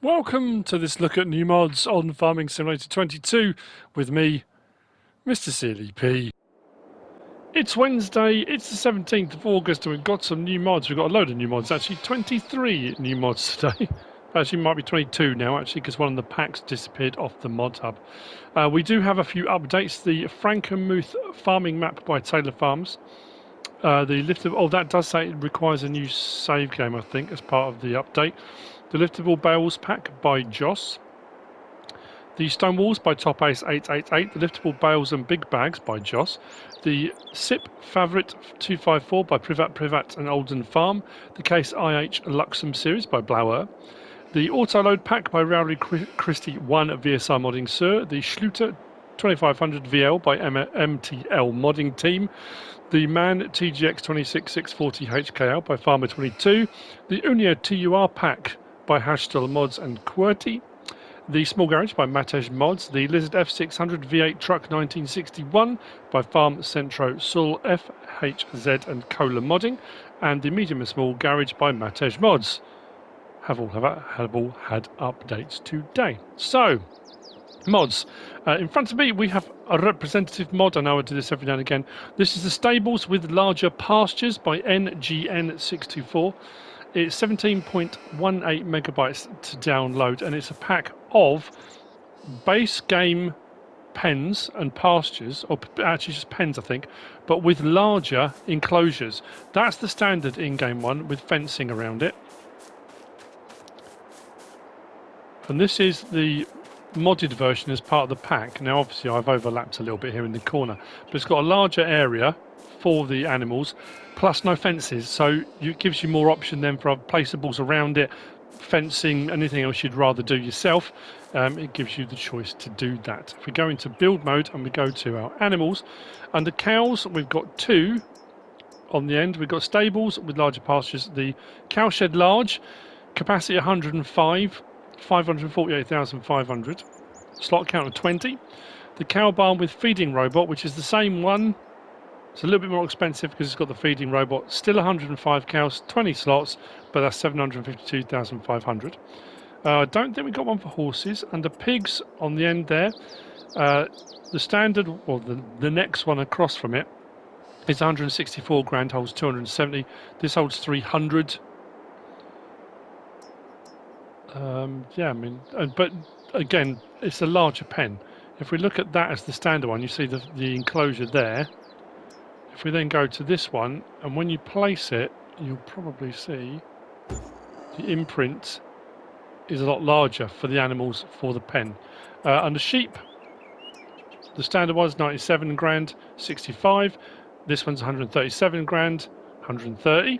Welcome to this look at new mods on Farming Simulator 22 with me, Mr. Sealy P. It's Wednesday, it's the 17th of August, and we've got some new mods. We've got a load of new mods, actually 23 new mods today. Actually, might be 22 now, actually, because one of the packs disappeared off the mod hub. We do have a few updates. The Frankenmuth farming map by Taylor Farms. The liftable, that does say it requires a new save game, I think, as part of the update. The liftable bales pack by Joss. The stone walls by Top Ace 888. The liftable bales and big bags by Joss. The SIP Favorite 254 by Privat and Olden Farm. The Case IH Luxem series by Blauer. The auto load pack by Rowley Christie 1 at VSR Modding Sur. The Schluter 2500 VL by MTL Modding Team. The Man TGX 26640 HKL by Farmer 22. The Unia TUR pack by Hashtel Mods and QWERTY. The Small Garage by Matej Mods. The Lizard F600 V8 Truck 1961 by Farm Xentro Sul FHZ and Cola Modding. And the Medium and Small Garage by Matej Mods. Have all had updates today. So, mods. In front of me we have a representative mod. I know I do this every now and again. This is the Stables with Larger Pastures by NGN624. It's 17.18 megabytes to download, and it's a pack of base game pens and pastures, or actually just pens I think, but with larger enclosures. That's the standard in-game one with fencing around it. And this is the modded version as part of the pack. Now obviously I've overlapped a little bit here in the corner, but it's got a larger area for the animals plus no fences, so it gives you more option then for placeables around it, fencing, anything else you'd rather do yourself. It gives you the choice to do that. If we go into build mode and we go to our animals, under cows we've got two on the end. We've got stables with larger pastures. The cow shed large, capacity 105, 548,500, slot count of 20. The cow barn with feeding robot, which is the same one. It's a little bit more expensive because it's got the feeding robot. Still 105 cows, 20 slots, but that's 752,500. I don't think we got one for horses. Under pigs on the end there, the standard, or the next one across from it, is 164 grand, holds 270. This holds 300. Yeah, I mean, but again, it's a larger pen. If we look at that as the standard one, you see the enclosure there. If we then go to this one, and when you place it, you'll probably see the imprint is a lot larger for the animals for the pen. Under sheep, the standard one is 97 grand, 65. This one's 137 grand, 130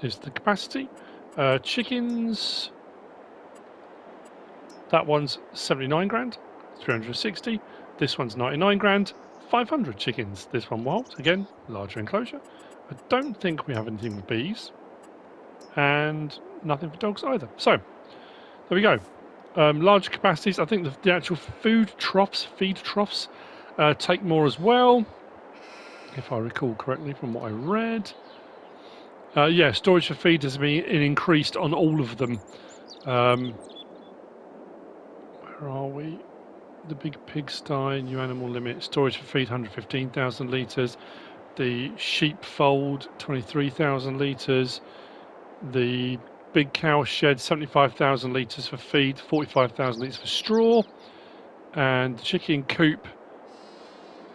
is the capacity. Chickens, that one's 79 grand, 360. This one's 99 grand, 500 chickens. This one wild, again, larger enclosure. I don't think we have anything with bees, and nothing for dogs either. So, there we go. Larger capacities. I think the actual feed troughs take more as well, if I recall correctly from what I read. Yeah, storage for feed has been increased on all of them. Where are we? The big pigsty, new animal limit, storage for feed 115,000 litres, the sheep fold 23,000 litres, the big cow shed 75,000 litres for feed, 45,000 litres for straw, and the chicken coop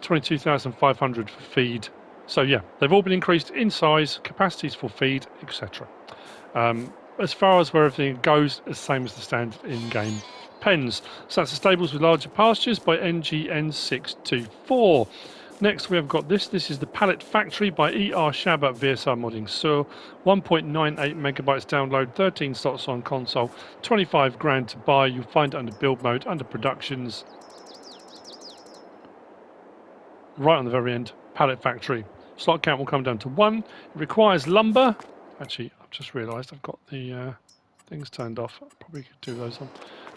22,500 for feed. So yeah, they've all been increased in size, capacities for feed, etc. As far as where everything goes, it's the same as the standard in-game pens. So that's the stables with larger pastures by NGN624. Next we have got this. This is the Pallet Factory by erShaba VSR Modding Sur. 1.98 megabytes download, 13 slots on console, 25 grand to buy. You'll find it under build mode, under productions. Right on the very end, Pallet Factory. Slot count will come down to 1. It requires lumber. Actually, I've just realised I've got the things turned off. I probably could do those on.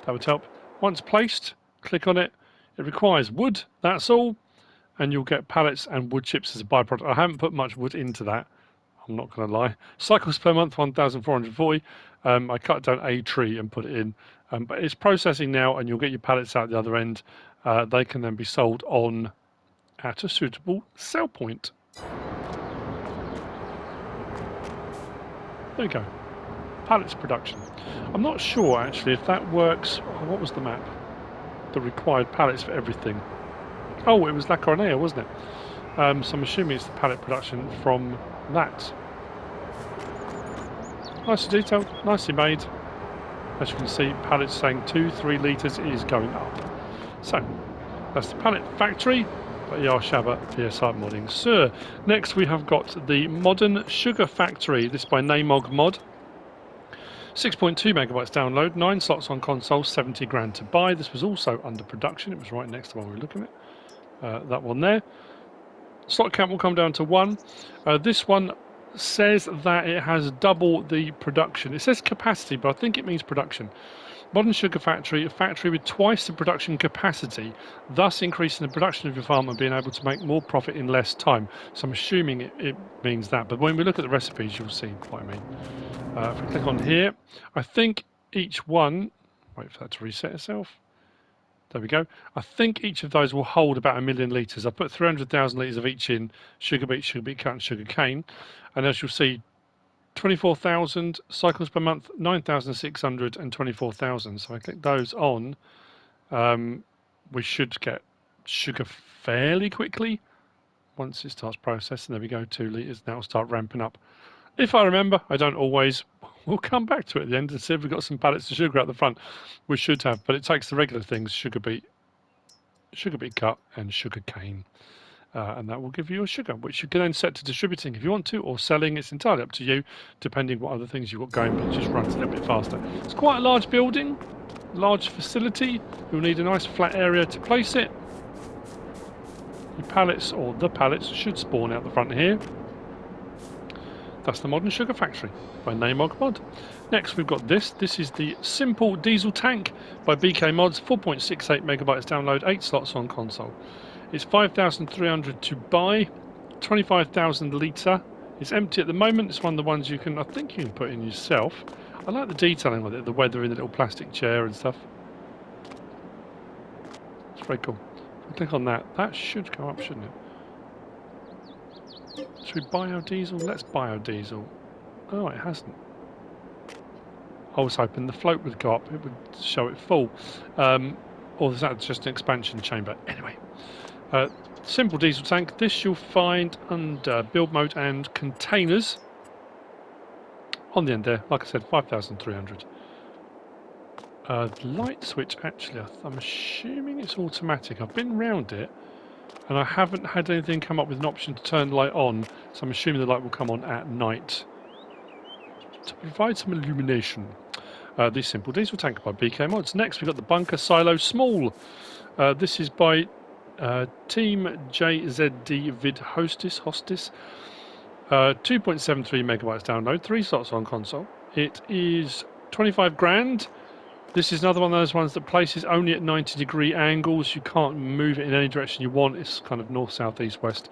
That would help. Once placed, click on it. It requires wood, that's all. And you'll get pallets and wood chips as a byproduct. I haven't put much wood into that, I'm not going to lie. Cycles per month, 1,440. I cut down a tree and put it in. But it's processing now, and you'll get your pallets out the other end. They can then be sold on at a suitable sell point. There you go. Pallets production. I'm not sure actually if that works. Oh, what was the map? The required pallets for everything. Oh, it was La Coronilla, wasn't it? So I'm assuming it's the pallet production from that. Nicely detailed, nicely made. As you can see, pallets saying 2-3 litres is going up. So, that's the Pallet Factory by erShaba VSR Modding Sur. Next we have got the Modern Sugar Factory, this by naimog mod. 6.2 megabytes download, 9 slots on console, 70 grand to buy. This was also under production, it was right next to one we were looking at. That one there. Slot count will come down to 1. This one says that it has double the production. It says capacity, but I think it means production. Modern Sugar Factory, a factory with twice the production capacity, thus increasing the production of your farm and being able to make more profit in less time. So I'm assuming it means that. But when we look at the recipes, you'll see what I mean. If we click on here, I think each one... Wait for that to reset itself. There we go. I think each of those will hold about 1 million litres. I put 300,000 litres of each in sugar beet cut and sugar cane. And as you'll see, 24,000 cycles per month, 9,600 and 24,000. So I click those on. We should get sugar fairly quickly once it starts processing. There we go, 2 litres. Now it'll start ramping up. If I remember, I don't always. We'll come back to it at the end and see if we've got some pallets of sugar out the front. We should have, but it takes the regular things, sugar beet cut and sugar cane. And that will give you your sugar, which you can then set to distributing if you want to, or selling. It's entirely up to you, depending what other things you've got going, but it just runs a little bit faster. It's quite a large building, large facility. You'll need a nice flat area to place it. Your pallets, or the pallets, should spawn out the front here. That's the Modern Sugar Factory by naimog mod. Next we've got this. This is the Simple Diesel Tank by BK Mods, 4.68 megabytes download, 8 slots on console. It's 5,300 to buy, 25,000 litre. It's empty at the moment. It's one of the ones you can, I think you can put in yourself. I like the detailing with it, the weather in the little plastic chair and stuff. It's very cool. If we click on that, that should go up, shouldn't it? Should we biodiesel? Let's biodiesel. Oh, it hasn't. I was hoping the float would go up, it would show it full. Or is that just an expansion chamber? Anyway. Simple diesel tank. This you'll find under build mode and containers. On the end there, like I said, 5,300. The light switch, actually, I'm assuming it's automatic. I've been round it and I haven't had anything come up with an option to turn the light on, so I'm assuming the light will come on at night to provide some illumination. The Simple Diesel Tank by BK Mods. Next we've got the Bunker Silo Small. This is by Team JZD Vidhostice. 2.73 megabytes download, 3 slots on console. It is 25 grand. This is another one of those ones that places only at 90-degree angles. You can't move it in any direction you want. It's kind of north, south, east, west,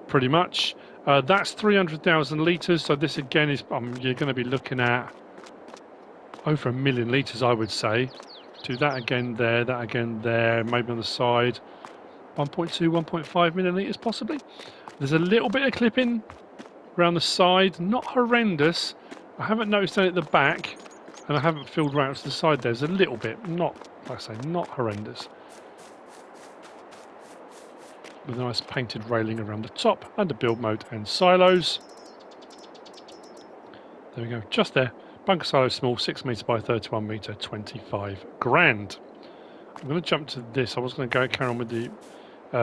pretty much. That's 300,000 litres. So this again is you're going to be looking at over 1 million litres, I would say. Do that again there, that again there, maybe on the side. 1.2, 1.5 million litres possibly. There's a little bit of clipping around the side, not horrendous. I haven't noticed any at the back, and I haven't filled right to the side. There's a little bit, not, like I say, not horrendous. With a nice painted railing around the top, under build mode and silos. There we go, just there. Bunker silo small, 6 metre by 31 metre, 25 grand. I'm going to jump to this. I was going to carry on with the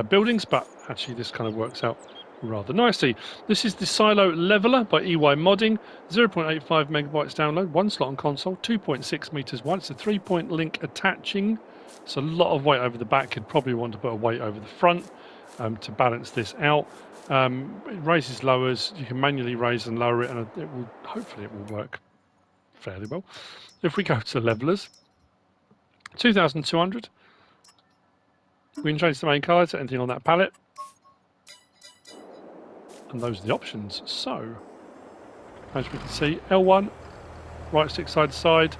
buildings, but actually this kind of works out rather nicely. This is the Silo Leveler by j.AModding, 0.85 megabytes download, 1 slot on console, 2.6 metres wide. It's a 3-point link attaching. It's a lot of weight over the back. You'd probably want to put a weight over the front to balance this out. It raises, lowers. You can manually raise and lower it, and it will, hopefully it will work fairly well. If we go to levelers, 2,200. We can change the main colour to anything on that palette. And those are the options. So, as we can see, L1, right stick side to side,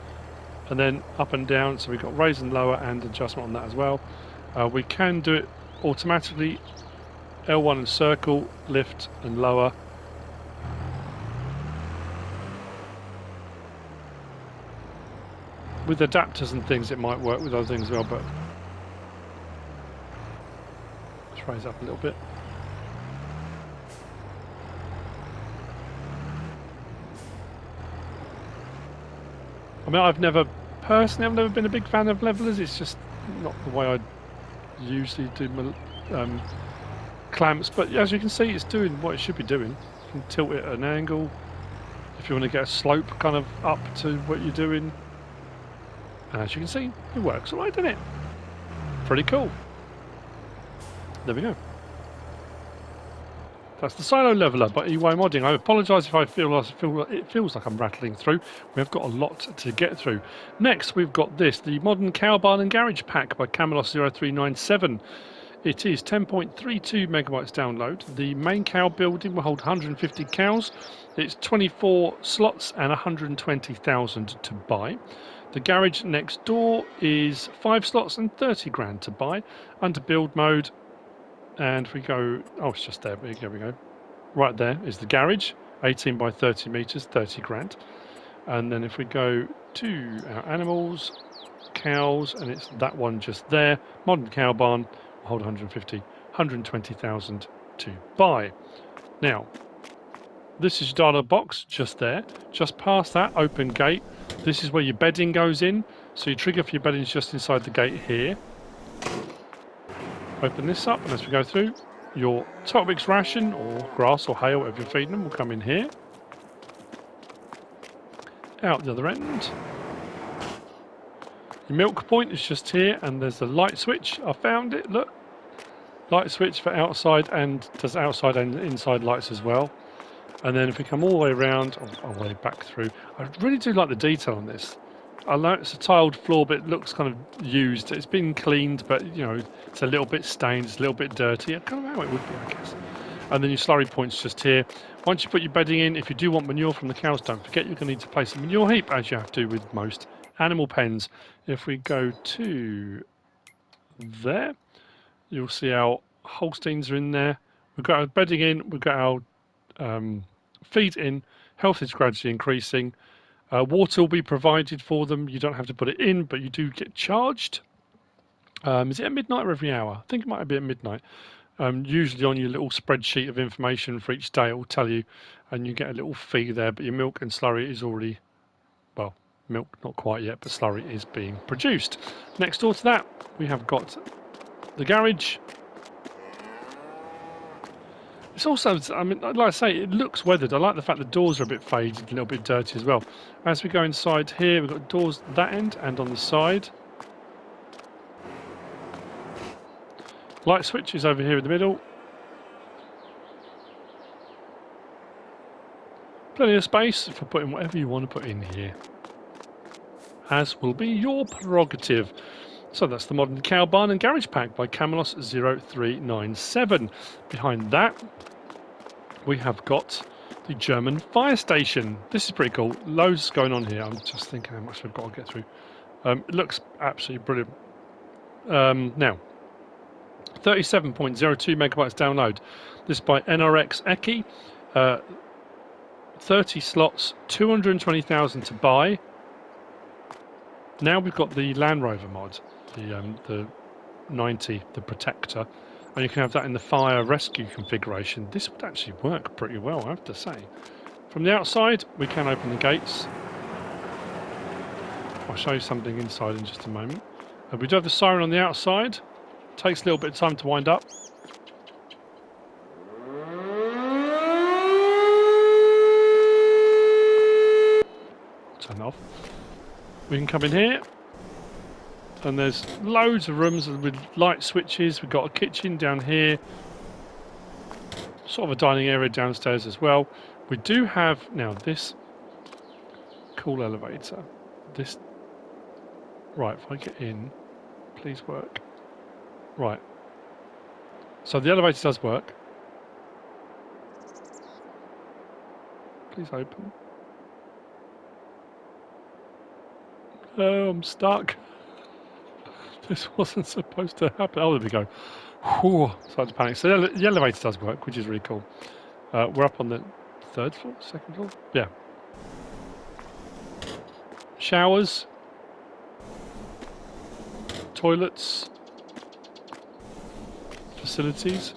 and then up and down. So we've got raise and lower and adjustment on that as well. We can do it automatically. L1 and circle, lift and lower. With adapters and things it might work with other things as well, but let's raise up a little bit. I mean, I've never been a big fan of levelers. It's just not the way I usually do my clamps, but as you can see, it's doing what it should be doing. You can tilt it at an angle if you want to get a slope kind of up to what you're doing. And as you can see, it works alright, doesn't it? Pretty cool. There we go. That's the Silo Leveler by J.AModding. I apologise if I it feels like I'm rattling through. We've got a lot to get through. Next, we've got this, the Modern Cow Barn and Garage Pack by Camelos0397. It is 10.32 megabytes download. The main cow building will hold 150 cows. It's 24 slots and 120,000 to buy. The garage next door is 5 slots and 30 grand to buy. Under build mode, and we go, oh, it's just there, there we go. Right there is the garage, 18 by 30 meters, 30 grand. And then if we go to our animals, cows, and it's that one just there, modern cow barn, will hold 150, 120,000 to buy. Now, this is your dialogue box just there. Just past that open gate, this is where your bedding goes in. So your trigger for your bedding is just inside the gate here. Open this up, and as we go through, your top mix ration or grass or hay or whatever you're feeding them will come in here. Out the other end. Your milk point is just here, and there's the light switch. I found it, look. Light switch for outside, and does outside and inside lights as well. And then if we come all the way around, all the way back through, I really do like the detail on this. I know it's a tiled floor, but it looks kind of used. It's been cleaned, but you know, it's a little bit stained, it's a little bit dirty. Kind of how it would be, I guess. And then your slurry point's just here. Once you put your bedding in, if you do want manure from the cows, don't forget you're going to need to place a manure heap, as you have to with most animal pens. If we go to there, you'll see our Holsteins are in there. We've got our bedding in, we've got our feed in, health is gradually increasing. Water will be provided for them. You don't have to put it in, but you do get charged. Is it at midnight or every hour? I think it might be at midnight. Usually on your little spreadsheet of information for each day, it will tell you, and you get a little fee there, but your milk and slurry is already, well, milk not quite yet, but slurry is being produced. Next door to that, we have got the garage. It's also, I mean, like I say, it looks weathered. I like the fact the doors are a bit faded, a little bit dirty as well. As we go inside here, we've got doors that end and on the side. Light switch is over here in the middle. Plenty of space for putting whatever you want to put in here, as will be your prerogative. So that's the Modern Cow Barn and Garage Pack by Camelos0397. Behind that, we have got the German fire station. This is pretty cool. Loads going on here. I'm just thinking how much we've got to get through. It looks absolutely brilliant. Now, 37.02 megabytes download. This by nrxEcki. 30 slots, 220,000 to buy. Now we've got the Land Rover mod, the 90, the Protector, and you can have that in the fire rescue configuration. This would actually work pretty well, I have to say. From the outside, we can open the gates. I'll show you something inside in just a moment. We do have the siren on the outside. Takes a little bit of time to wind up. Turn it off. We can come in here, and there's loads of rooms with light switches. We've got a kitchen down here, sort of a dining area downstairs as well. We do have now this cool elevator. This, right, if I get in, please work. Right, so the elevator does work. Please open. Oh, I'm stuck. This wasn't supposed to happen. Oh, there we go. Whew, started to panic. So the elevator does work, which is really cool. We're up on the 3rd floor, 2nd floor? Yeah. Showers. Toilets. Facilities.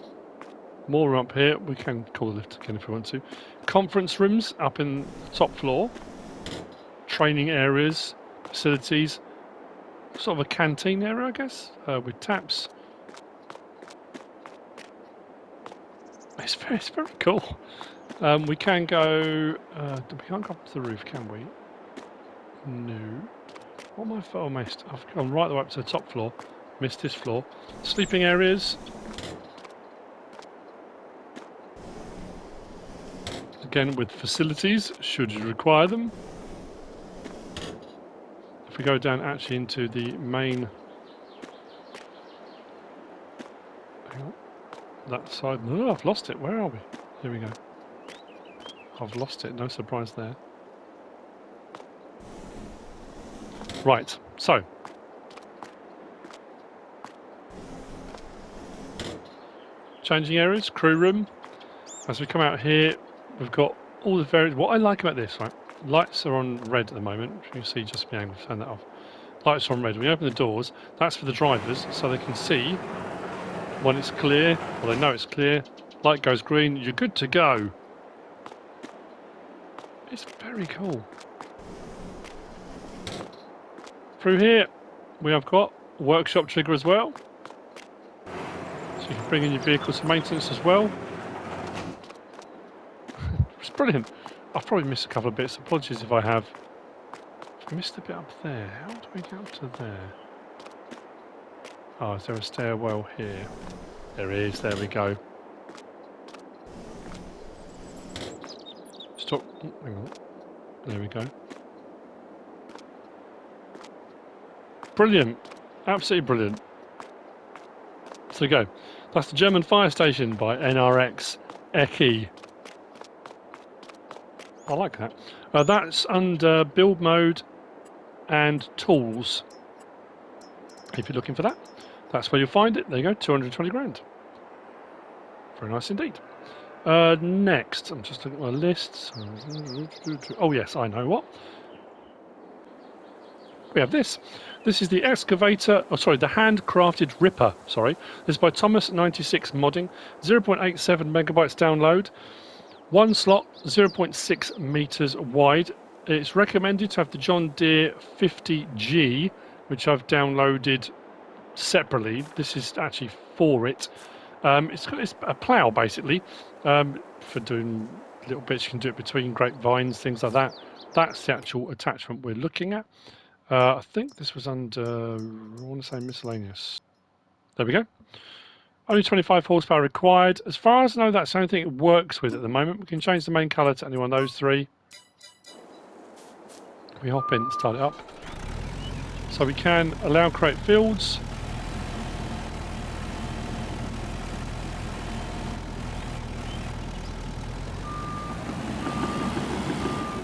More up here. We can call the lift again if we want to. Conference rooms up in the top floor. Training areas. Facilities. Sort of a canteen area, I guess, with taps. It's very cool. We can go... we can't go up to the roof, can we? No. What am I... Oh, I missed. I've gone right the way up to the top floor. Missed this floor. Sleeping areas. Again, with facilities, should you require them. If we go down actually into the main... Hang on. That side... No, I've lost it. Where are we? Here we go. I've lost it. No surprise there. Right, so... Changing areas, crew room. As we come out here, we've got all the various... What I like about this, right? Lights are on red at the moment. You can see just being able to turn that off. Lights are on red. When you open the doors, that's for the drivers, so they can see when it's clear, or they know it's clear. Light goes green, you're good to go. It's very cool. Through here, we have got a workshop trigger as well. So you can bring in your vehicles for maintenance as well. It's brilliant. I've probably missed a couple of bits. Apologies if I have. I've missed a bit up there. How do we get up to there? Oh, is there a stairwell here? There is. There we go. Stop. Oh, hang on. There we go. Brilliant. Absolutely brilliant. So go. That's the German fire station by nrxEcki. I like that. That's under build mode and tools. If you're looking for that, that's where you'll find it. There you go, 220 grand. Very nice indeed. Next, I'm just looking at my lists. Oh yes, I know what. We have this. This is the Excavator, oh sorry, the Handcrafted Ripper, sorry. This is by DIGGITY, 0.87 megabytes download. One slot, 0.6 meters wide. It's recommended to have the John Deere 50G, which I've downloaded separately. This is actually for it. It's a plough basically, for doing little bits. You can do it between grapevines, things like that. That's the actual attachment we're looking at. I think this was under, I want to say miscellaneous. There we go. Only 25 horsepower required. As far as I know, that's the only thing it works with at the moment. We can change the main colour to any one of those three. We hop in, start it up. So we can allow create fields.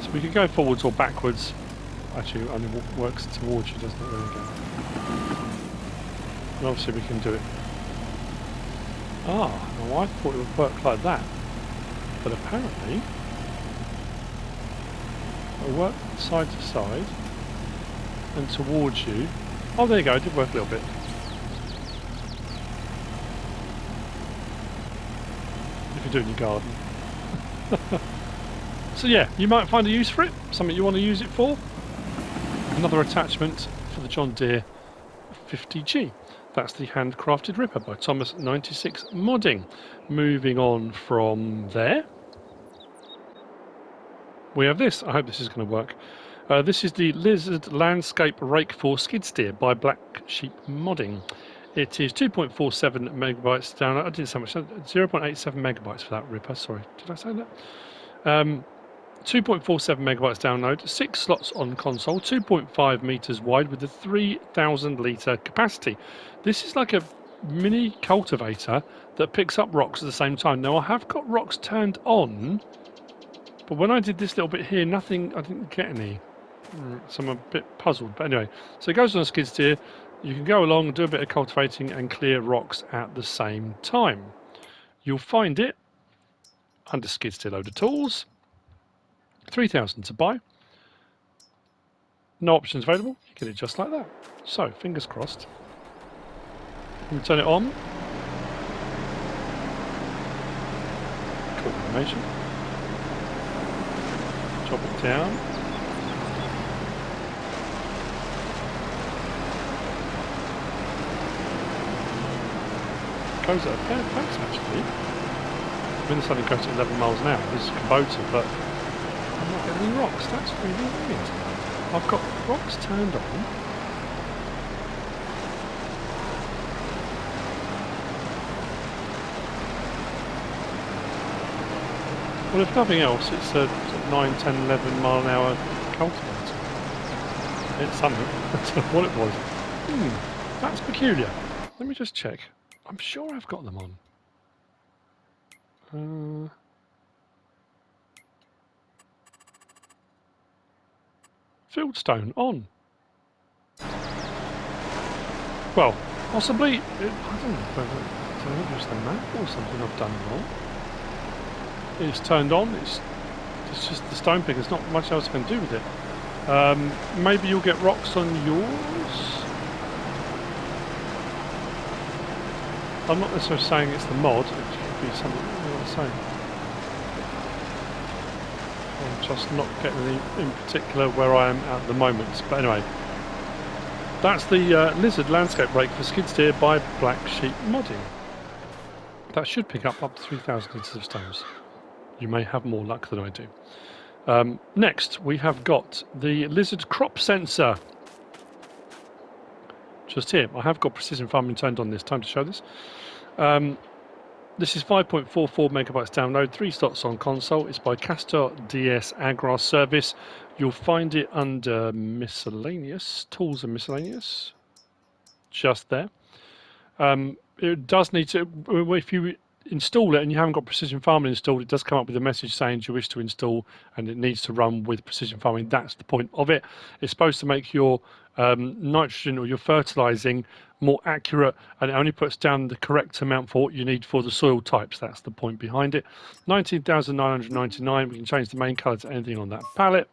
So we can go forwards or backwards. Actually, it only works towards you, doesn't it? There we go. And obviously we can do it. Ah, well, I thought it would work like that. But apparently, it'll work side to side and towards you. Oh, there you go, it did work a little bit. If you're doing your garden. So yeah, you might find a use for it, something you want to use it for. Another attachment for the John Deere 50G. That's the Handcrafted Ripper by DIGGITY. Moving on from there, we have this. I hope this is going to work. This is the Lizard Landscape Rake for Skid Steer by BlackSheep Modding. It is 2.47 megabytes down. I didn't say much. 0.87 megabytes for that Ripper. Sorry, did I say that? 2.47 megabytes download, 6 slots on console, 2.5 meters wide with a 3,000 litre capacity. This is like a mini cultivator that picks up rocks at the same time. Now I have got rocks turned on, but when I did this little bit here, I didn't get any. So I'm a bit puzzled. But anyway, so it goes on a skid steer. You can go along, do a bit of cultivating and clear rocks at the same time. You'll find it under skid steer loader tools. 3,000 to buy. No options available. You get it just like that. So, fingers crossed. We turn it on. Cool animation. Chop it down. Goes at a fair pace actually. I mean, this only goes at 11 miles an hour. This is Kubota, but I'm not getting any rocks. That's really weird. I've got rocks turned on. Well, if nothing else, it's a 9, 10, 11 mile an hour cultivator. It's something. I don't know what it was. That's peculiar. Let me just check. I'm sure I've got them on. Fieldstone on. Well, possibly. I don't know whether it's the map or something I've done wrong. It's turned on. It's just the stone pick. There's not much else I can do with it. Maybe you'll get rocks on yours. I'm not necessarily saying it's the mod. It could be something I'm saying. I'm just not getting any in particular where I am at the moment. But anyway, that's the lizard landscape rake for skid steer by BlackSheep Modding. That should pick up to 3,000 litres of stones. You may have more luck than I do. Next, we have got the lizard crop sensor. Just here. I have got precision farming turned on this time to show this. This is 5.44 megabytes download, 3 slots on console. It's by Kastor d-s-agrarservice. You'll find it under miscellaneous, tools and miscellaneous, just there. It does need to, if you install it and you haven't got precision farming installed, it does come up with a message saying you wish to install and it needs to run with precision farming. That's the point of it. It's supposed to make your nitrogen or your fertilizing more accurate, and it only puts down the correct amount for what you need for the soil types. That's the point behind it. 19,999. We can change the main color to anything on that palette.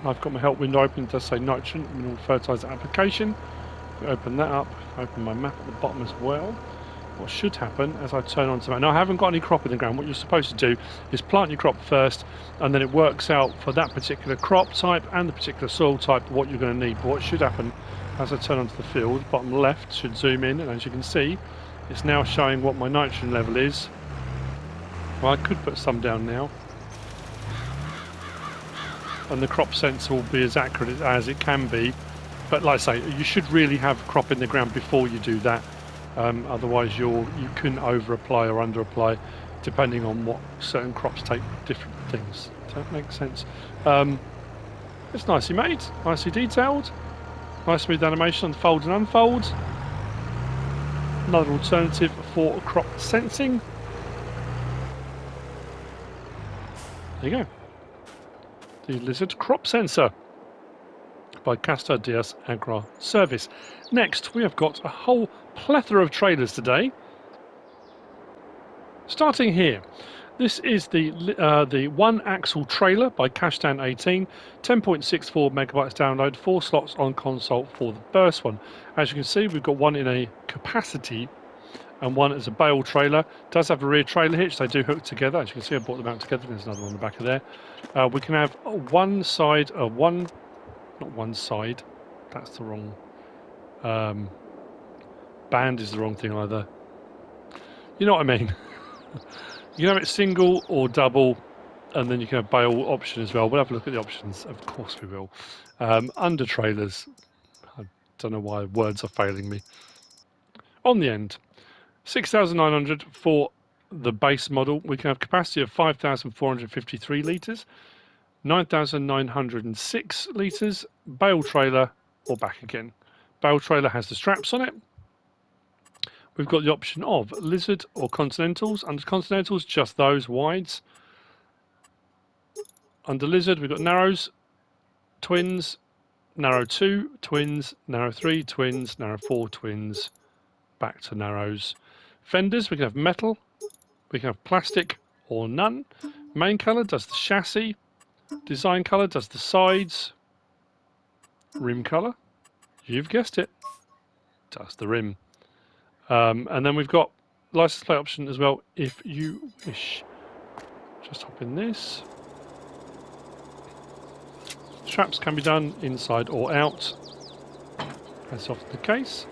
I've got my help window open. It does say nitrogen mineral fertilizer application. Open that up. Open my map at the bottom as well. What should happen as I turn on to that? Now, I haven't got any crop in the ground. What you're supposed to do is plant your crop first, and then it works out for that particular crop type and the particular soil type what you're going to need. But what should happen as I turn onto the field, bottom left should zoom in, and as you can see, it's now showing what my nitrogen level is. Well, I could put some down now, and the crop sensor will be as accurate as it can be. But like I say, you should really have crop in the ground before you do that. Otherwise you can over apply or under apply depending on what certain crops take different things. Does that make sense? It's nicely made, nicely detailed, nice smooth animation on the fold and unfold. Another alternative for crop sensing. There you go. The lizard crop sensor by Kastor d-s-agrarservice. Next, we have got a whole plethora of trailers today. Starting here, this is the one-axle trailer by Kasztan 18, 10.64 megabytes download, 4 slots on console for the first one. As you can see, we've got one in a capacity and one as a bale trailer. It does have a rear trailer hitch. They do hook together. As you can see, I brought them out together. There's another one on the back of there. We can have one side, not one side, that's the wrong, band is the wrong thing either. You know what I mean? You can have it single or double, and then you can have bale option as well. We'll have a look at the options, of course we will. Under trailers, I don't know why words are failing me. On the end, 6,900 for the base model. We can have capacity of 5,453 litres, 9,906 litres, bale trailer or back again. Bale trailer has the straps on it. we've got the option of lizard or continentals. Under continentals, just those wides. Under lizard, we've got narrows, twins, narrow 2, twins, narrow 3, twins, narrow 4, twins, back to narrows. Fenders, we can have metal, we can have plastic or none. Main colour does the chassis. Design colour does the sides. Rim colour, you've guessed it, does the rim. And then we've got license plate option as well if you wish. Just hop in this. Straps can be done inside or out, as often the case.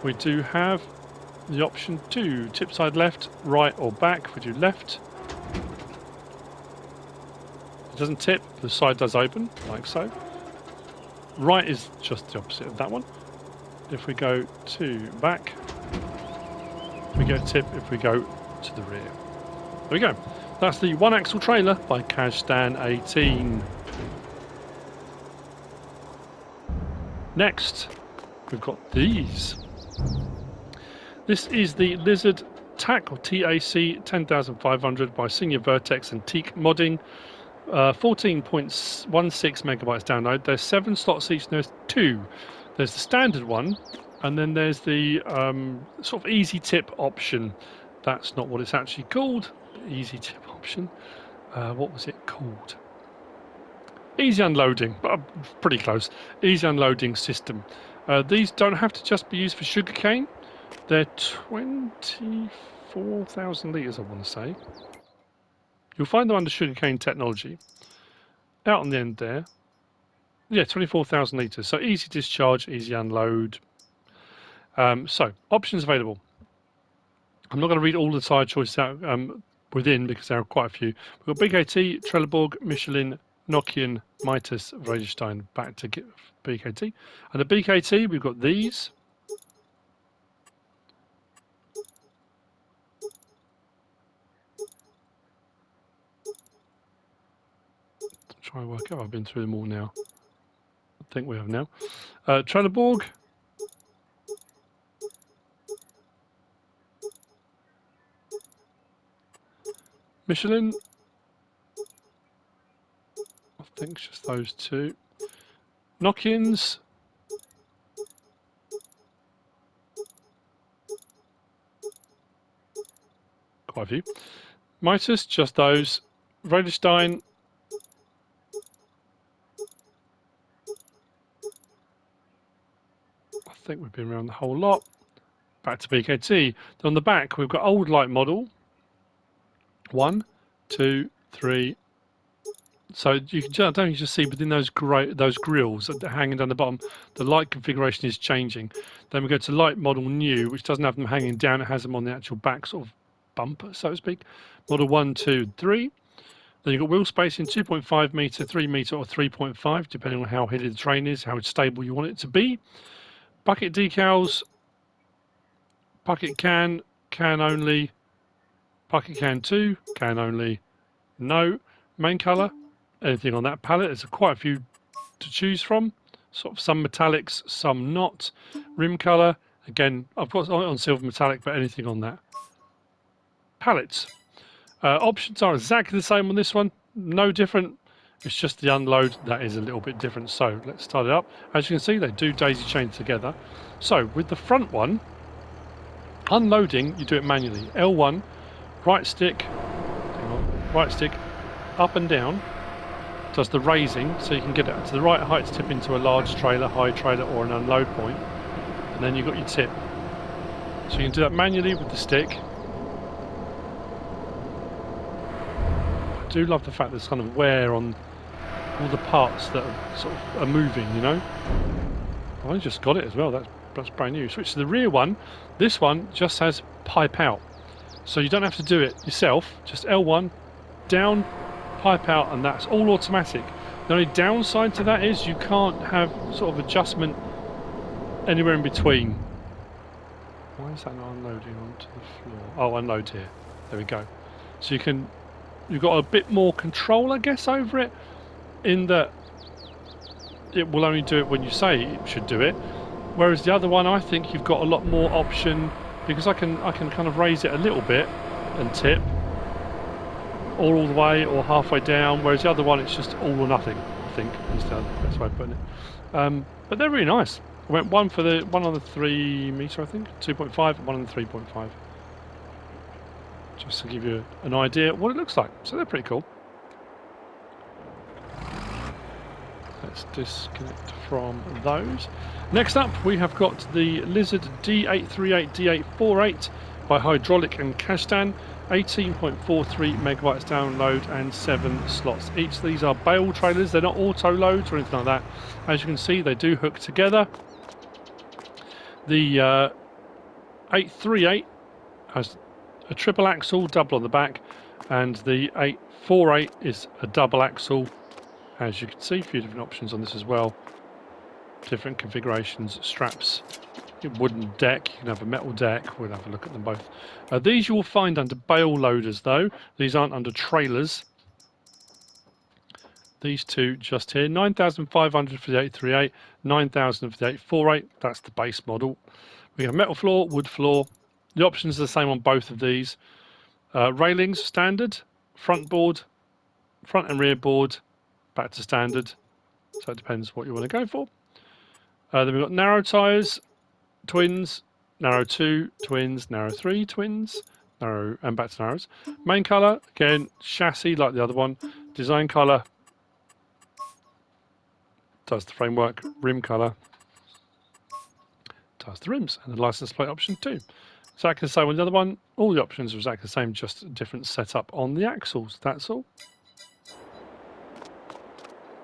We do have the option to tip side left, right or back. We do left. It doesn't tip, the side does open, like so. Right is just the opposite of that one. If we go to back, we get a tip if we go to the rear. There we go. That's the one axle trailer by Kasztan 18. Next, we've got these. This is the Lizard TAC or TAC 10500 by SrVertex and Tiik modding. 14.16 megabytes download. There's 7 slots each. There's 2. There's the standard one, and then there's the sort of easy tip option. That's not what it's actually called. Easy tip option. What was it called? Easy unloading, but pretty close. Easy unloading system. These don't have to just be used for sugarcane. They're 24,000 litres, I want to say. You'll find them under sugarcane technology. Out on the end there. Yeah, 24,000 litres. So easy discharge, easy unload. So, options available. I'm not going to read all the side choices out within because there are quite a few. We've got Big AT, Trelleborg, Michelin, Nokian, Mitas, Vredestein, back to BKT. And the BKT, we've got these. Try and work out. I've been through them all now. I think we have now. Trelleborg. Michelin. I think it's just those two. Nokians. Quite a few. Mitas, just those. Vredestein. I think we've been around the whole lot. Back to BKT. Then on the back, we've got old light model. 1, 2, 3. So you can just, I don't think you just see within those grills that are hanging down the bottom, the light configuration is changing. Then we go to light model new, which doesn't have them hanging down, it has them on the actual back sort of bumper, so to speak. Model 1, 2, 3. Then you've got wheel spacing 2.5 metre, 3 metre or 3.5, depending on how hilly the terrain is, how stable you want it to be. Bucket decals, bucket can only, bucket can 2, can only, no. Main colour, anything on that palette. There's quite a few to choose from. Sort of some metallics, some not. Rim colour, again, I've got on silver metallic, but anything on that. Pallets. Options are exactly the same on this one. No different. It's just the unload that is a little bit different. So let's start it up. As you can see, they do daisy chain together. So with the front one, unloading, you do it manually. L1, right stick, up and down, does the raising, so you can get it to the right height to tip into a large trailer, high trailer, or an unload point, and then you've got your tip. So you can do that manually with the stick. I do love the fact there's kind of wear on all the parts that are sort of are moving, you know. I just got it as well, that's brand new. Switch to the rear one. This one just has pipe out, so you don't have to do it yourself, just L1, down, pipe out, and that's all automatic. The only downside to that is you can't have sort of adjustment anywhere in between. Why is that not unloading onto the floor? Oh, unload here. There we go. So you've got a bit more control, I guess, over it, in that it will only do it when you say it should do it. Whereas the other one, I think you've got a lot more option because I can kind of raise it a little bit and tip, or all the way or halfway down, whereas the other one it's just all or nothing, I think is the best way of putting it. But they're really nice. I went one on the 3 meter, I think, 2.5, and one on the 3.5, just to give you an idea what it looks like. So they're pretty cool. Let's disconnect from those. Next up, we have got the Lizard D838 D848 by Hydraulik and Kasztan. 18.43 megabytes download and 7 slots. Each of these are bale trailers. They're not auto loads or anything like that. As you can see, they do hook together. The 838 has a triple axle, double on the back, and the 848 is a double axle. As you can see, a few different options on this as well. Different configurations, straps, wooden deck. You can have a metal deck. We'll have a look at them both. These you will find under bale loaders, though. These aren't under trailers. These two just here. 9,500 for the 838, 9,000 for the 848. That's the base model. We have metal floor, wood floor. The options are the same on both of these. Railings, standard. Front board, front and rear board, back to standard. So it depends what you want to go for. Then we've got narrow tyres, twins, narrow 2, twins, narrow 3, twins, narrow, and back to narrows. Main colour, again, chassis like the other one. Design colour does the framework. Rim colour does the rims. And the license plate option too. Exactly the same with the other one. All the options are exactly the same, just a different setup on the axles. That's all.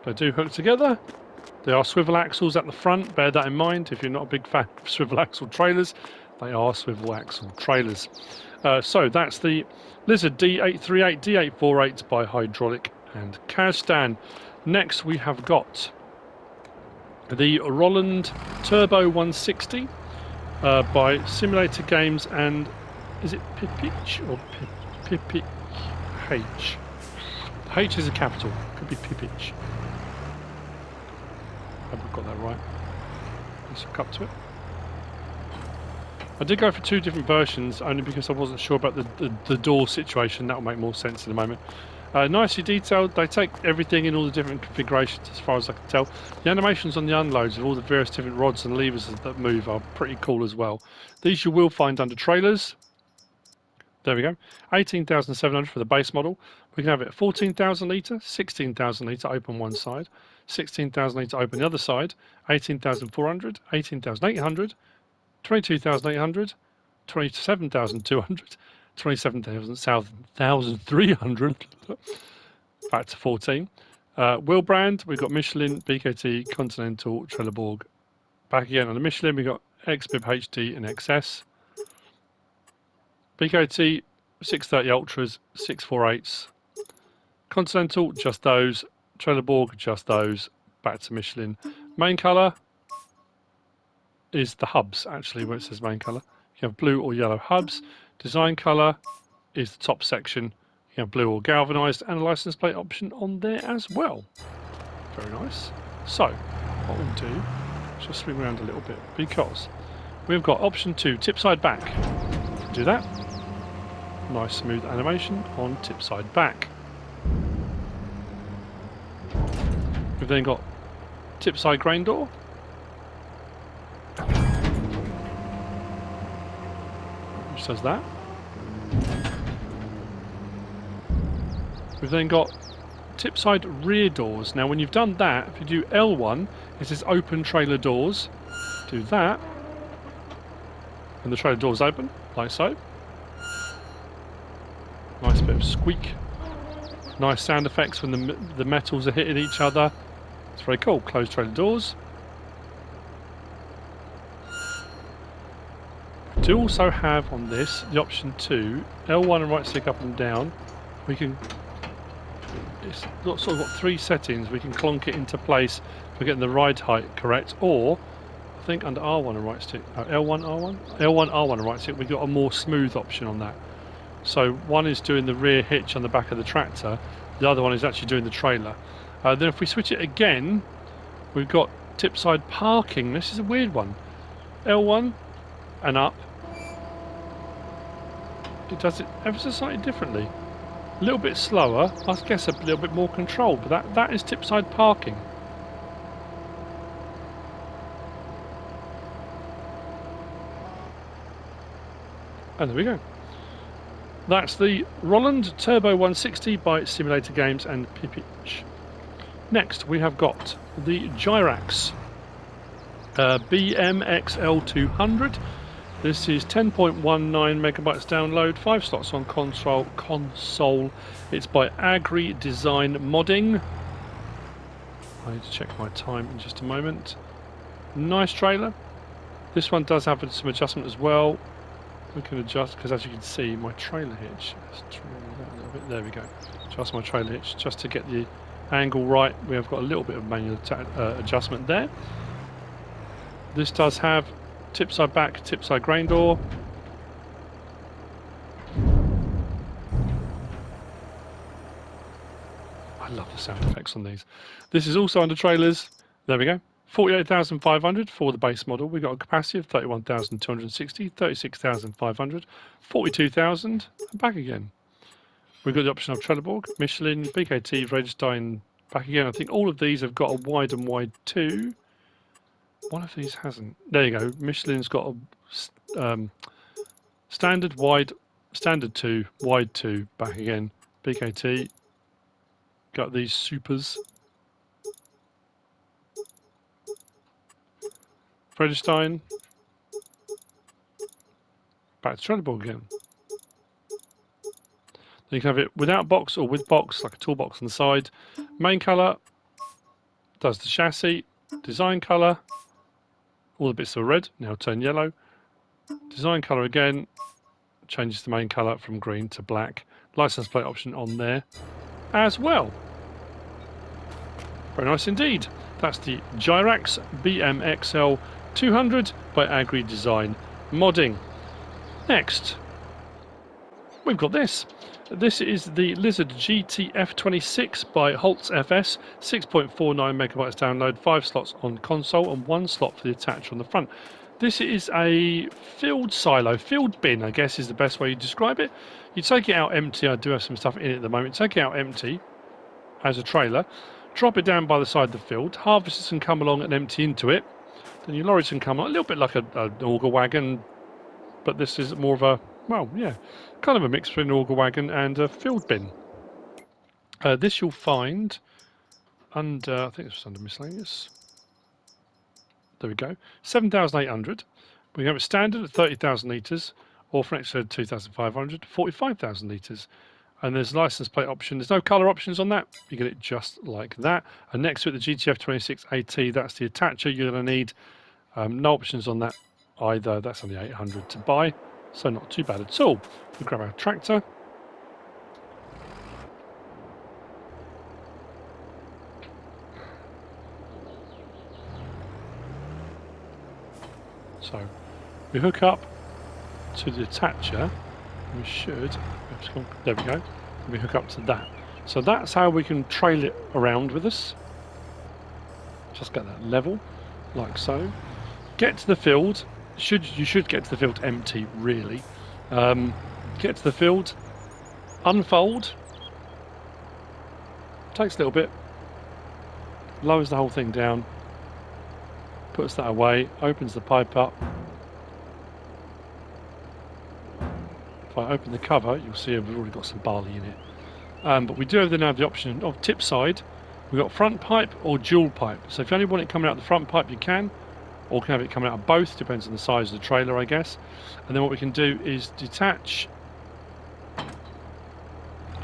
They do hook together. They are swivel axles at the front. Bear that in mind. If you're not a big fan of swivel axle trailers, they are swivel axle trailers. So that's the Lizard D838 D848 by Hydraulik and Kasztan. Next we have got the Rolland Turbo 160 by SimulatorGAMES, and is it PipicH or PipicH? The H is a capital. Could be PipicH. I hope I've got that right. Let's look up to it. I did go for 2 different versions only because I wasn't sure about the door situation. That will make more sense in a moment. Nicely detailed. They take everything in all the different configurations as far as I can tell. The animations on the unloads of all the various different rods and levers that move are pretty cool as well. These you will find under trailers. There we go. 18,700 for the base model. We can have it at 14,000 litre, 16,000 litre open one side, 16,000 litre open the other side, 18,400, 18,800, 22,800, 27,200, 27,300, back to 14. Wheel brand, we've got Michelin, BKT, Continental, Trelleborg. Back again on the Michelin, we've got XBib HD and XS. BKT, 630 Ultras, 648s. Continental, just those. Trelleborg, just those. Back to Michelin. Main colour is the hubs, actually, where it says main colour. You have blue or yellow hubs. Design colour is the top section. You have blue or galvanised, and a license plate option on there as well. Very nice. So, what we'll do is just swing around a little bit, because we've got option 2, tip side back. Do that. Nice smooth animation on tip side back. We've then got tip side grain door. Which does that. We've then got tip side rear doors. Now when you've done that, if you do L1, it says open trailer doors. Do that, and the trailer doors open, like so. Nice bit of squeak. Nice sound effects when the metals are hitting each other. It's very cool. Closed trailer doors. We do also have on this the option 2, L1 and right stick up and down. We can, it's sort of got 3 settings. We can clonk it into place for getting the ride height correct, or I think under R1 and right stick, L1, R1? L1, R1 and right stick, we've got a more smooth option on that. So one is doing the rear hitch on the back of the tractor, the other one is actually doing the trailer. Then if we switch it again, we've got tip side parking. This is a weird one. L1 and up, it does it ever so slightly differently. A little bit slower, I guess a little bit more control, but that is tip-side parking. And there we go. That's the Rolland Turbo 160 by SimulatorGAMES and PipicH. Next we have got the Gyrax BMXL 200. This is 10.19 megabytes download, 5 slots on console. It's by AgriDesignModding. I need to check my time in just a moment. Nice trailer. This one does have some adjustment as well. We can adjust, because as you can see, my trailer hitch. Let's trim that a little bit. There we go. Adjust my trailer hitch just to get the angle right. We have got a little bit of manual adjustment there. This does have tip side back, tip side grain door. I love the sound effects on these. This is also under trailers. There we go. 48,500 for the base model. We've got a capacity of 31,260, 36,500, 42,000, and back again. We've got the option of Trelleborg, Michelin, BKT, Vidhostice, back again. I think all of these have got a wide and wide 2. One of these hasn't. There you go. Michelin's got a standard, wide, standard 2, wide 2, back again. BKT, got these supers. Vidhostice, back to Trelleborg again. Then you can have it without box or with box, like a toolbox on the side. Main colour does the chassis. Design colour, all the bits are red, now turn yellow. Design colour again, changes the main colour from green to black. License plate option on there as well. Very nice indeed. That's the Gyrax BMXL 200 by AgriDesignModding. Next, we've got this. This is the Lizard GT F26 by Holzs FS, 6.49 megabytes download, 5 slots on console and 1 slot for the attach on the front. This is a field silo, field bin I guess is the best way you describe it. You take it out empty. I do have some stuff in it at the moment. Take it out empty as a trailer, drop it down by the side of the field, harvesters can come along and empty into it, then your lorries can come on, a little bit like an auger wagon, but this is more of a, well, yeah, kind of a mix between an auger wagon and a field bin. This you'll find under, I think it's under miscellaneous. There we go, 7,800. We have it standard at 30,000 litres, or for an extra 2,500, 45,000 litres. And there's a license plate option. There's no colour options on that. You get it just like that. And next to it, the GTF26 AT, that's the attacher you're going to need. No options on that either. That's only 800 to buy, so not too bad at all. We grab our tractor. So we hook up to the attacher. We should, there we go. We hook up to that. So that's how we can trail it around with us. Just get that level, like so. Get to the field. You should get to the field empty, really. Get to the field, unfold. Takes a little bit. Lowers the whole thing down. Puts that away. Opens the pipe up. If I open the cover, you'll see we've already got some barley in it. But we do then have the option of tip side. We've got front pipe or dual pipe. So if you only want it coming out the front pipe, you can. Or can have it coming out of both, depends on the size of the trailer, I guess. And then what we can do is detach.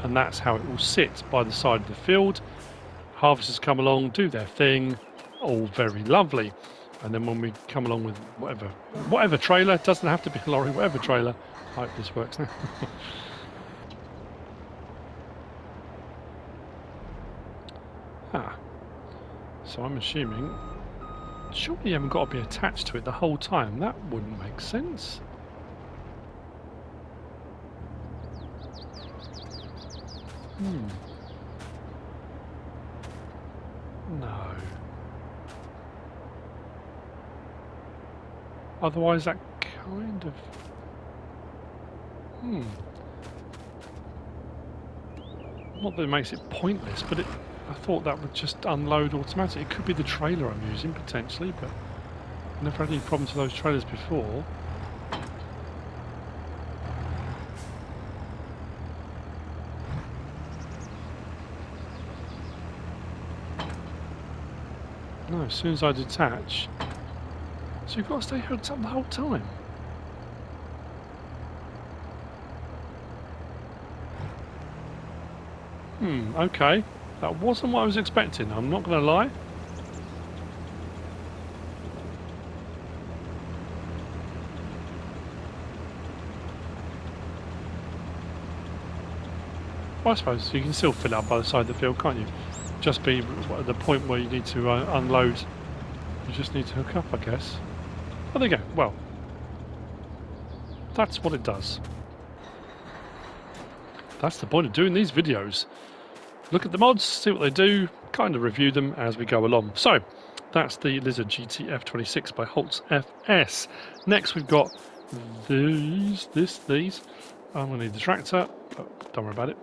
And that's how it will sit by the side of the field. Harvesters come along, do their thing. All very lovely. And then when we come along with whatever trailer, it doesn't have to be a lorry, whatever trailer. I hope this works now. So I'm assuming, surely you haven't got to be attached to it the whole time. That wouldn't make sense. No. Otherwise that kind of... Not that it makes it pointless, but I thought that would just unload automatically. It could be the trailer I'm using, potentially, but I've never had any problems with those trailers before. No, as soon as I detach... So you've got to stay hooked up the whole time. Okay. That wasn't what I was expecting, I'm not going to lie. Well, I suppose you can still fill up by the side of the field, can't you? Just be at the point where you need to unload. You just need to hook up, I guess. Oh, there you go. Well, that's what it does. That's the point of doing these videos. Look at the mods, see what they do, kind of review them as we go along. So, that's the Lizard GT F26 by Holzs FS. Next we've got these. I'm going to need the tractor, but don't worry about it.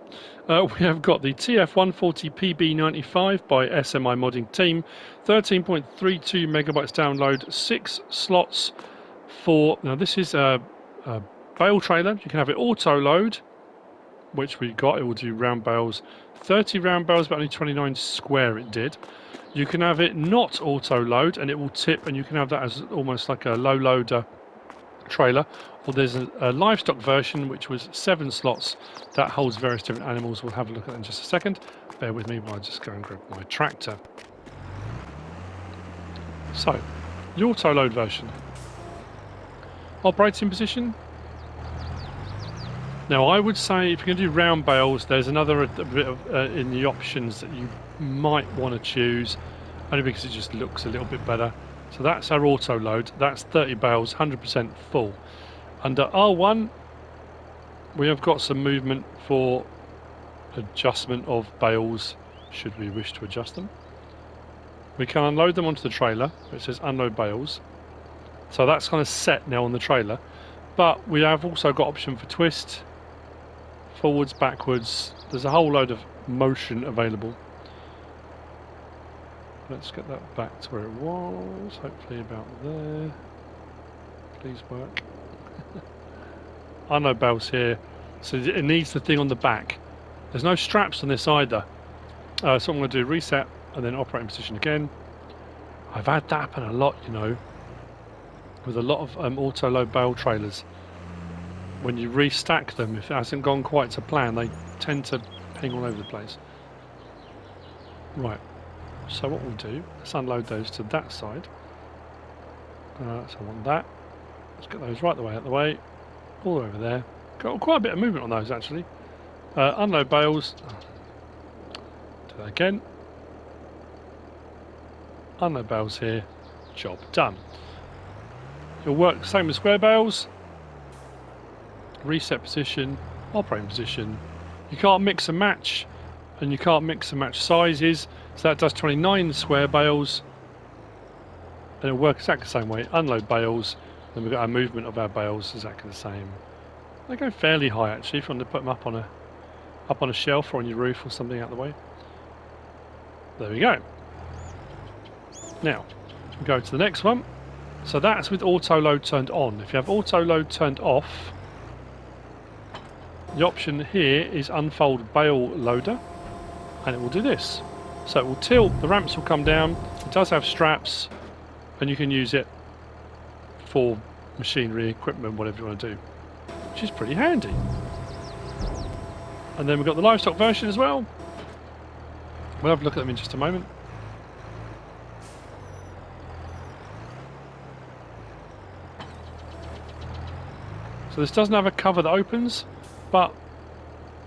We have got the TF140 PB95 by SMI Modding Team. 13.32 megabytes download, 6 slots for... Now this is a bale trailer. You can have it auto load, which we got. It will do round bales. 30 round bales, but only 29 square it did. You can have it not auto load and it will tip, and you can have that as almost like a low loader trailer. Or there's a livestock version which was 7 slots that holds various different animals. We'll have a look at that in just a second. Bear with me while I just go and grab my tractor. So, the auto load version. Operating position. Now I would say if you're going to do round bales, there's another bit of, in the options that you might want to choose, only because it just looks a little bit better. So that's our auto load. That's 30 bales, 100% full. Under R1, we have got some movement for adjustment of bales, should we wish to adjust them. We can unload them onto the trailer. It says unload bales. So that's kind of set now on the trailer. But we have also got option for twist, forwards, backwards. There's a whole load of motion available. Let's get that back to where it was, hopefully about there. Please work. Unload bales here. So it needs the thing on the back. There's no straps on this either. So I'm going to do reset and then operating position again. I've had that happen a lot, you know, with a lot of auto load bale trailers. When you restack them, if it hasn't gone quite to plan, they tend to hang all over the place. Right, so what we'll do, let's unload those to that side. So I want that. Let's get those right the way out the way, all the way over there. Got quite a bit of movement on those actually. Unload bales. Do that again. Unload bales here. Job done. It'll work the same as square bales. Reset position, operating position. You can't mix and match, and you can't mix and match sizes. So that does 29 square bales. And it'll work exactly the same way. Unload bales. Then we've got our movement of our bales exactly the same. They go fairly high actually. If you want to put them up on a shelf or on your roof or something out of the way. There we go. Now we go to the next one. So that's with auto load turned on. If you have auto load turned off, the option here is unfold bale loader, and it will do this. So it will tilt, the ramps will come down. It does have straps, and you can use it for machinery, equipment, whatever you want to do, which is pretty handy. And then we've got the livestock version as well. We'll have a look at them in just a moment. So this doesn't have a cover that opens, but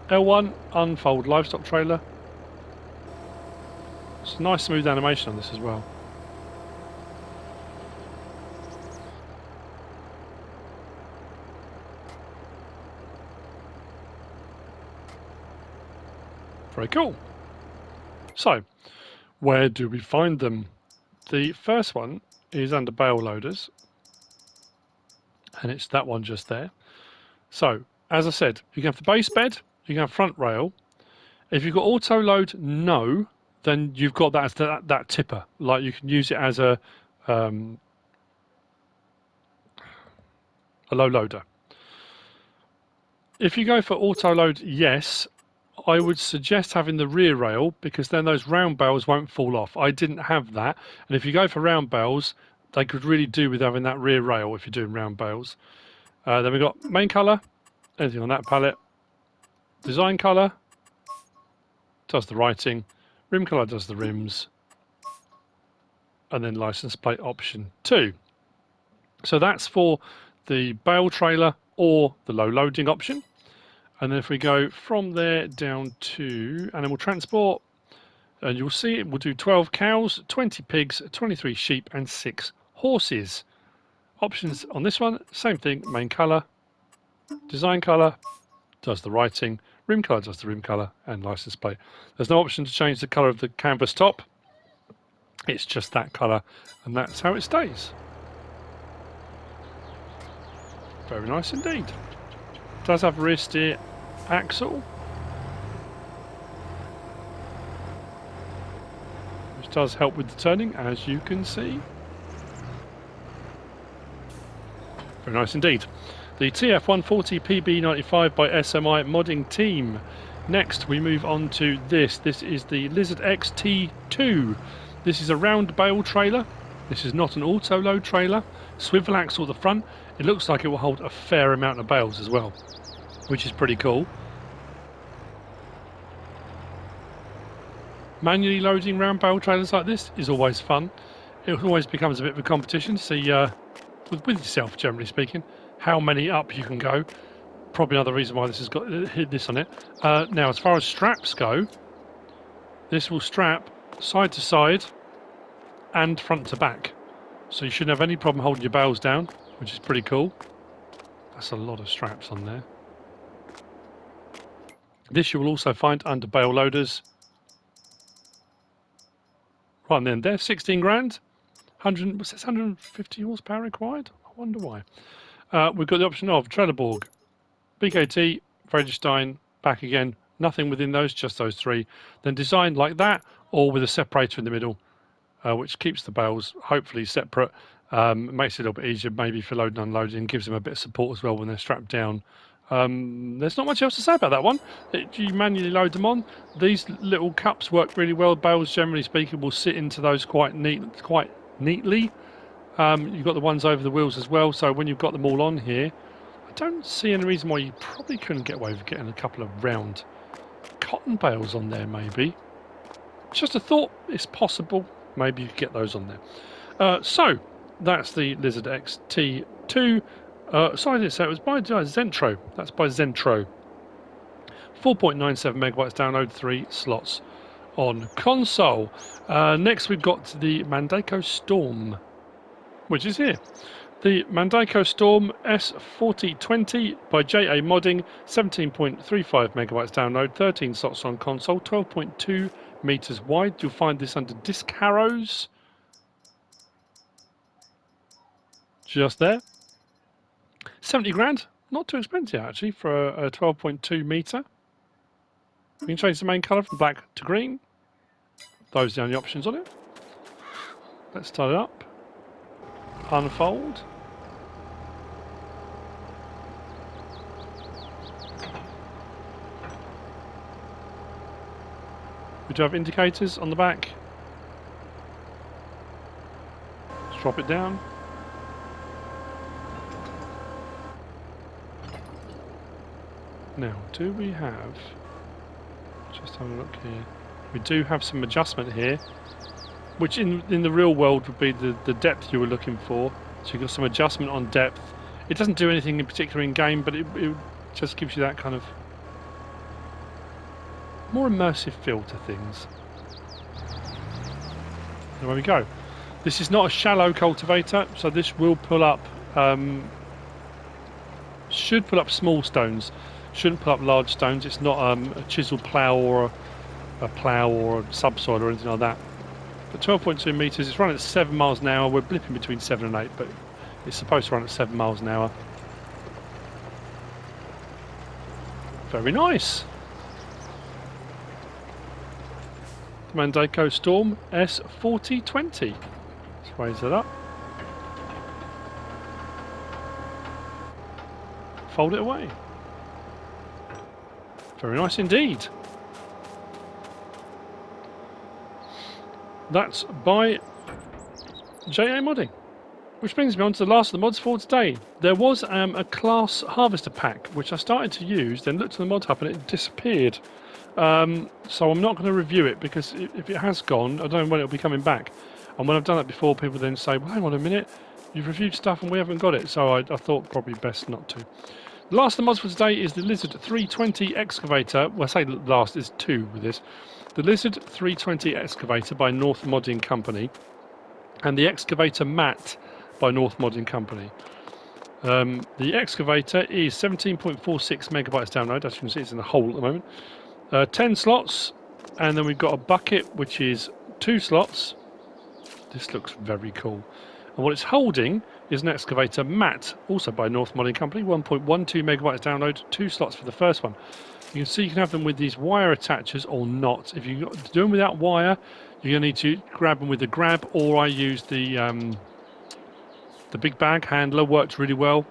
L1, unfold livestock trailer. It's a nice smooth animation on this as well. Very cool. So, where do we find them? The first one is under bale loaders, and it's that one just there. So, as I said, you can have the base bed, you can have front rail. If you've got auto load, no, then you've got that as that tipper. Like you can use it as a low loader. If you go for auto load, yes, I would suggest having the rear rail because then those round bales won't fall off. I didn't have that, and if you go for round bales, they could really do with having that rear rail if you're doing round bales. Then we've got main colour, anything on that palette. Design colour does the writing, rim colour does the rims, and then license plate option 2. So that's for the bale trailer or the low loading option. And then if we go from there down to animal transport, and you'll see it will do 12 cows, 20 pigs, 23 sheep, and 6 horses. Options on this one, same thing, main colour, design colour, does the writing, rim colour does the rim colour, and license plate. There's no option to change the colour of the canvas top. It's just that colour, and that's how it stays. Very nice indeed. Does have a rear steer axle, which does help with the turning, as you can see. Very nice indeed. The TF140 PB95 by SMI modding team. Next we move on to this. This is the Lizard X T2. This is a round bale trailer. This is not an auto load trailer. Swivel axle at the front. It looks like it will hold a fair amount of bales as well, which is pretty cool. Manually loading round bale trailers like this is always fun. It always becomes a bit of a competition to see, with yourself generally speaking, how many up you can go. Probably another reason why this has got this on it. Now, as far as straps go, this will strap side to side and front to back. So you shouldn't have any problem holding your bales down, which is pretty cool. That's a lot of straps on there. This you will also find under bale loaders. Right then, there, 16 grand. 150 horsepower required? I wonder why. We've got the option of Trelleborg, BKT, Vidhostice, back again. Nothing within those, just those three. Then designed like that, or with a separator in the middle, which keeps the bales hopefully separate. Makes it a little bit easier maybe for loading and unloading, gives them a bit of support as well when they're strapped down. There's not much else to say about that one. You manually load them on. These little cups work really well. Bales, generally speaking, will sit into those quite neatly. You've got the ones over the wheels as well, so when you've got them all on here, I don't see any reason why you probably couldn't get away with getting a couple of round cotton bales on there, maybe. Just a thought, it's possible. Maybe you could get those on there. So, that's the Lizard X T2. Sorry, so it was by Xentro. That's by Xentro. 4.97 megabytes download, 3 slots on console. Next we've got the Mandako Storm, which is here. The Mandako Storm S4020 by J.AModding, 17.35 megabytes download, 13 slots on console, 12.2 meters wide. You'll find this under disc harrows. Just there. 70 grand, not too expensive actually for a 12.2 meter. You can change the main colour from black to green. Those are the only options on it. Let's start it up. Unfold. We do have indicators on the back. Let's drop it down. Now, do we have, just have a look here, we do have some adjustment here, which in the real world would be the depth you were looking for. So you've got some adjustment on depth. It doesn't do anything in particular in game, but it just gives you that kind of more immersive feel to things. And there we go. This is not a shallow cultivator, so this will pull up, should pull up small stones. Shouldn't pull up large stones. It's not a chisel plough or a plough or a subsoil or anything like that. But 12.2 meters, it's running at 7 miles an hour. We're blipping between 7 and 8, but it's supposed to run at 7 miles an hour. Very nice. The Mandako Storm S4020. Let's raise it up. Fold it away. Very nice indeed. That's by J.AModding. Which brings me on to the last of the mods for today. There was a class harvester pack which I started to use, then looked at the mod hub and it disappeared. So I'm not going to review it because if it has gone, I don't know when it'll be coming back. And when I've done that before, people then say, well, hang on a minute, you've reviewed stuff and we haven't got it. So I thought probably best not to. The last of the mods for today is the Lizard 320 Excavator. Well, I say last, there's two with this. The Lizard 320 Excavator by North Modding Company and the Excavator Mat by North Modding Company. The Excavator is 17.46 megabytes download. As you can see, it's in the hole at the moment. 10 slots, and then we've got a bucket which is 2 slots. This looks very cool. And what it's holding is an Excavator Mat, also by North Modding Company, 1.12 megabytes download, 2 slots for the first one. You can see you can have them with these wire attachers or not. If you do them without wire, you're going to need to grab them with a grab, or I use the big bag handler, works really well.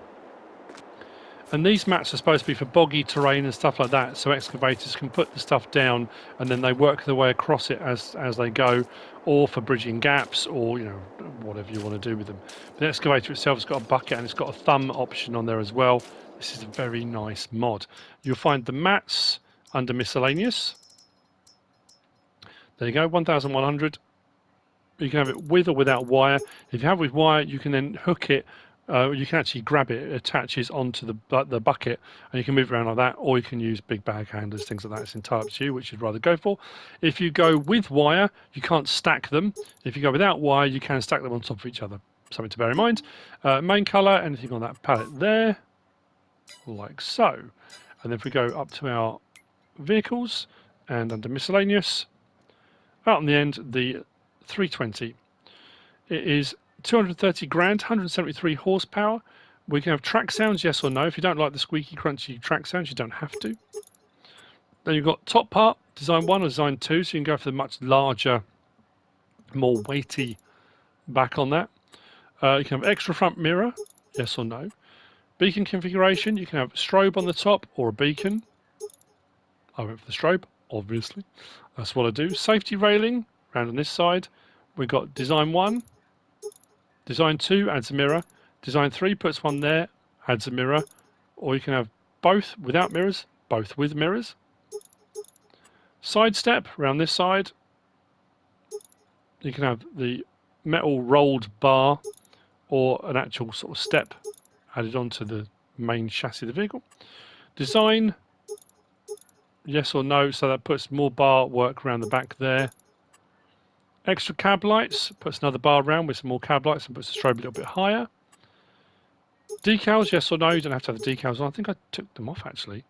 And these mats are supposed to be for boggy terrain and stuff like that, so excavators can put the stuff down and then they work their way across it as they go, or for bridging gaps, or whatever you want to do with them. But the excavator itself has got a bucket and it's got a thumb option on there as well. This is a very nice mod. You'll find the mats under miscellaneous. There you go, 1,100. You can have it with or without wire. If you have it with wire, you can then hook it. You can actually grab it. It attaches onto the bucket, and you can move it around like that. Or you can use big bag handlers, things like that. It's entirely up to you, which you'd rather go for. If you go with wire, you can't stack them. If you go without wire, you can stack them on top of each other. Something to bear in mind. Main colour, anything on that palette there, like so. And then if we go up to our vehicles and under miscellaneous, out on the end, the 320. It is 230 grand, 173 horsepower. We can have track sounds, yes or no. If you don't like the squeaky, crunchy track sounds, you don't have to. Then you've got top part, design 1 or design 2, so you can go for the much larger, more weighty back on that. You can have extra front mirror, yes or no. Beacon configuration, you can have strobe on the top or a beacon. I went for the strobe, obviously. That's what I do. Safety railing, around on this side. We've got design 1. Design 2 adds a mirror. Design 3 puts one there, adds a mirror. Or you can have both without mirrors, both with mirrors. Side step around this side. You can have the metal rolled bar or an actual sort of step added onto the main chassis of the vehicle. Design, yes or no, so that puts more bar work around the back there. Extra cab lights, puts another bar around with some more cab lights and puts the strobe a little bit higher. Decals, yes or no, you don't have to have the decals on. I think I took them off actually.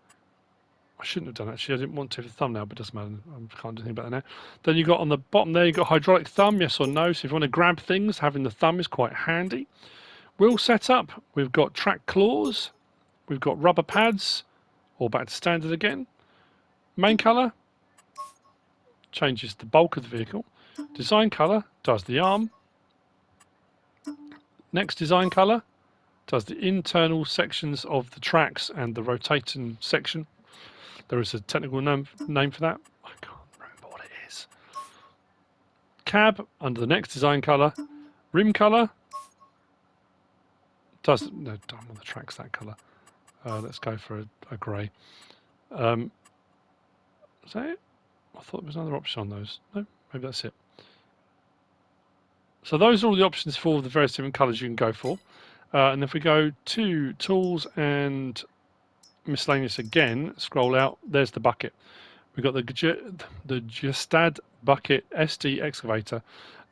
I shouldn't have done actually, I didn't want to for the thumbnail, but it doesn't matter, I can't do anything about that now. Then you've got on the bottom there, you've got hydraulic thumb, yes or no, so if you want to grab things, having the thumb is quite handy. Wheel setup, we've got track claws, we've got rubber pads, or back to standard again. Main colour, changes the bulk of the vehicle. Design colour does the arm. Next design colour does the internal sections of the tracks and the rotating section. There is a technical name for that. I can't remember what it is. Cab under the next design colour. Rim colour does no. Don't want the tracks that colour. Let's go for a grey. Is that it? I thought there was another option on those. No, maybe that's it. So those are all the options for the various different colours you can go for. And if we go to tools and miscellaneous again, scroll out, there's the bucket. We've got the Gestad bucket SD excavator.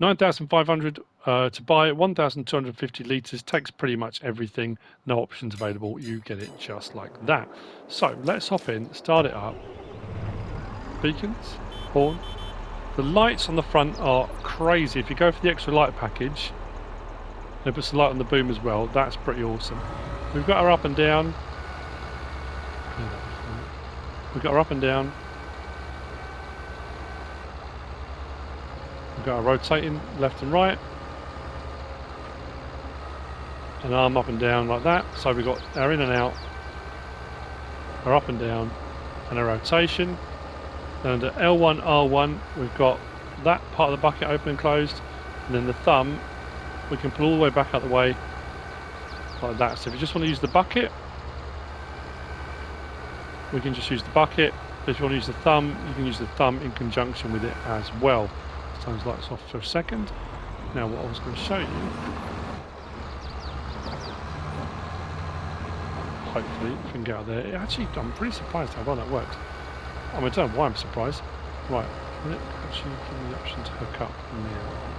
9,500 to buy, 1,250 litres, takes pretty much everything, no options available, you get it just like that. So let's hop in, start it up. Beacons, horn. The lights on the front are crazy. If you go for the extra light package, it puts the light on the boom as well. That's pretty awesome. We've got our up and down. We've got our up and down. got our rotating left and right, an arm up and down like that. So we've got our in and out, our up and down, and our rotation. Then under L1, R1, we've got that part of the bucket open and closed, and then the thumb we can pull all the way back out the way like that. So if you just want to use the bucket, we can just use the bucket. But if you want to use the thumb, you can use the thumb in conjunction with it as well. Let's turn those lights off for a second. Now what I was going to show you, hopefully if we can get out there. Actually, I'm pretty surprised how well that works. I don't know why I'm surprised. Right, will it actually give me the option to hook up now?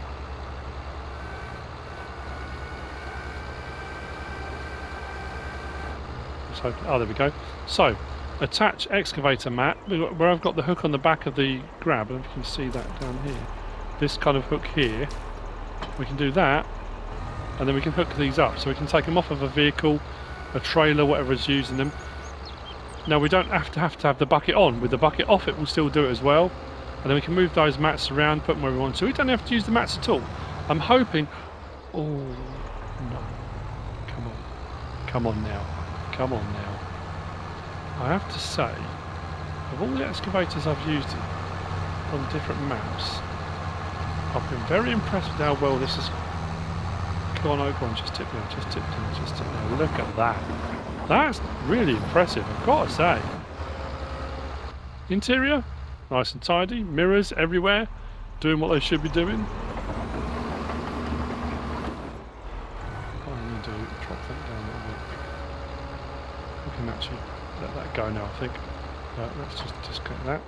So, oh, there we go. So, attach excavator mat, where I've got the hook on the back of the grab, and if you can see that down here, this kind of hook here, we can do that, and then we can hook these up. So we can take them off of a vehicle, a trailer, whatever is using them. Now we don't have to have the bucket on. With the bucket off, it will still do it as well. And then we can move those mats around, put them where we want to. We don't have to use the mats at all. I'm hoping... Oh, no. Come on. Come on now. Come on now. I have to say, of all the excavators I've used on different maps, I've been very impressed with how well this has gone over. Just tip down, just tip down, just tip down. Look at that. That's really impressive, I've got to say. Interior, nice and tidy. Mirrors everywhere, doing what they should be doing. I need to drop that down a little bit. We can actually let that go now, I think. Let's just disconnect that.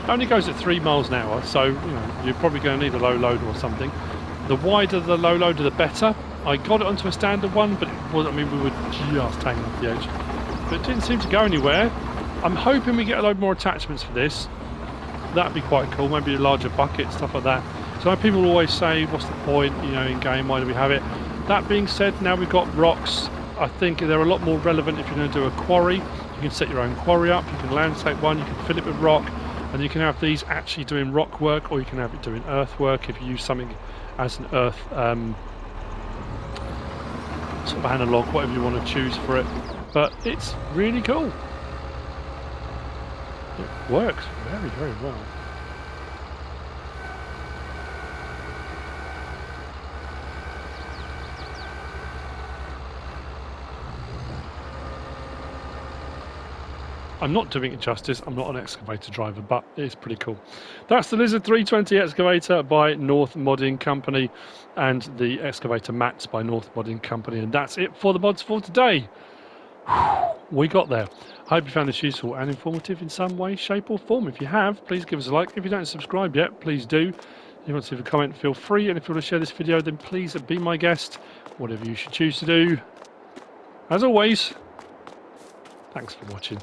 Only goes at 3 miles an hour, so you know you're probably going to need a low loader or something. The wider the low loader, the better. I got it onto a standard one, but it was, I mean, we were just hanging off the edge. But it didn't seem to go anywhere. I'm hoping we get a load more attachments for this. That'd be quite cool. Maybe a larger bucket, stuff like that. So people always say, what's the point, you know, in game, why do we have it? That being said, now we've got rocks. I think they're a lot more relevant if you're going to do a quarry. You can set your own quarry up, you can landscape one, you can fill it with rock, and you can have these actually doing rock work, or you can have it doing earth work if you use something as an earth sort of analog, whatever you want to choose for it. But it's really cool. It works very, very well. I'm not doing it justice, I'm not an excavator driver, but it's pretty cool. That's the Lizard 320 excavator by North Modding Company and the excavator mats by North Modding Company, and that's it for the mods for today. We got there. I hope you found this useful and informative in some way, shape or form. If you have, please give us a like. If you don't subscribe yet, please do. If you want to leave a comment, feel free, and if you want to share this video, then please be my guest, whatever you should choose to do. As always, thanks for watching.